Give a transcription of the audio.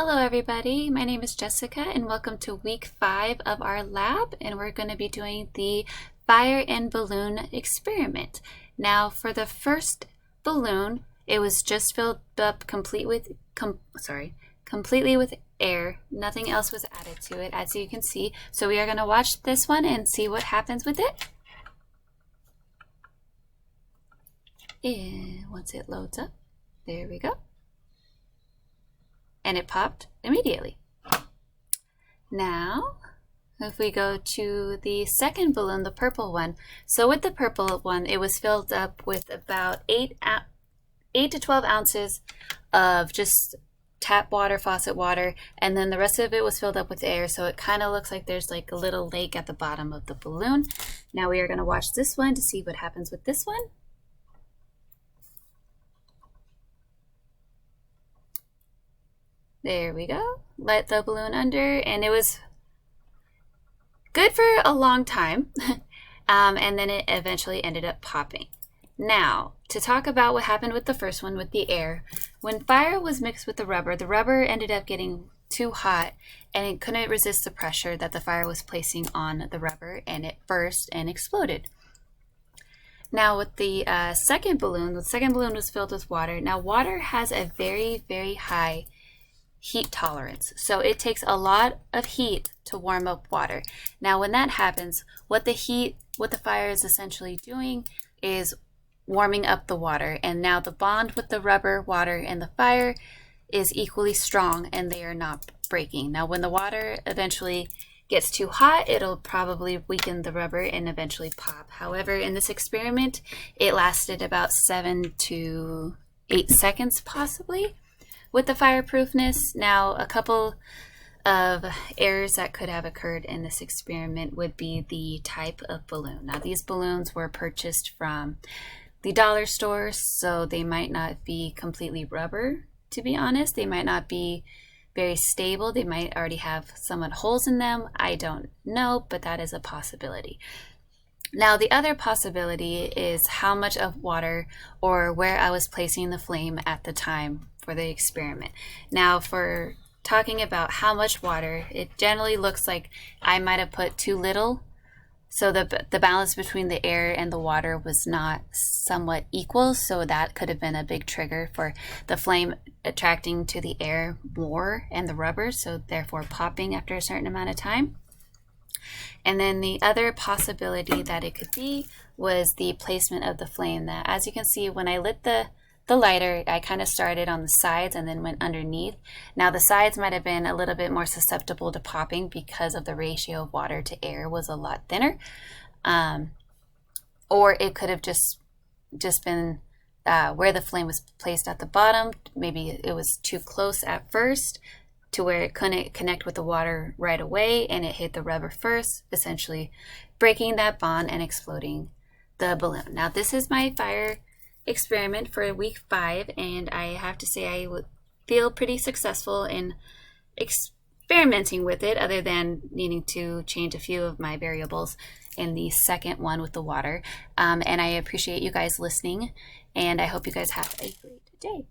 Hello everybody, my name is Jessica and welcome to week 5 of our lab, and we're going to be doing the fire and balloon experiment. Now for the first balloon, it was just filled up completely with air. Nothing else was added to it, as you can see. So we are going to watch this one and see what happens with it. And once it loads up, there we go. And it popped immediately. Now, if we go to the second balloon, the purple one. So with the purple one, it was filled up with about 8 to 12 ounces of just tap water, faucet water, and then the rest of it was filled up with air. So it kind of looks like there's like a little lake at the bottom of the balloon. Now we are going to watch this one to see what happens with this one. There we go. Let the balloon under, and it was good for a long time. And then it eventually ended up popping. Now, to talk about what happened with the first one with the air, when fire was mixed with the rubber ended up getting too hot and it couldn't resist the pressure that the fire was placing on the rubber, and it burst and exploded. Now with the second balloon was filled with water. Now water has a very, very high heat tolerance, so it takes a lot of heat to warm up water. Now when that happens, what the fire is essentially doing is warming up the water, and now the bond with the rubber, water, and the fire is equally strong, and they are not breaking. Now when the water eventually gets too hot, it'll probably weaken the rubber and eventually pop. However, in this experiment, it lasted about 7 to 8 seconds possibly. With the fireproofness, now a couple of errors that could have occurred in this experiment would be the type of balloon. Now these balloons were purchased from the dollar store, so they might not be completely rubber, to be honest. They might not be very stable. They might already have somewhat holes in them. I don't know, but that is a possibility. Now the other possibility is how much of water or where I was placing the flame at the time for the experiment. Now for talking about how much water, it generally looks like I might have put too little, so the balance between the air and the water was not somewhat equal, so that could have been a big trigger for the flame attracting to the air more and the rubber, so therefore popping after a certain amount of time. And then the other possibility that it could be was the placement of the flame. That, as you can see, when I lit the lighter, I kind of started on the sides and then went underneath. Now the sides might have been a little bit more susceptible to popping because of the ratio of water to air was a lot thinner. Or it could have just been where the flame was placed at the bottom. Maybe it was too close at first to where it couldn't connect with the water right away, and it hit the rubber first, essentially breaking that bond and exploding the balloon. Now this is my fire experiment for week 5, and I have to say I would feel pretty successful in experimenting with it, other than needing to change a few of my variables in the second one with the water. And I appreciate you guys listening, and I hope you guys have a great day.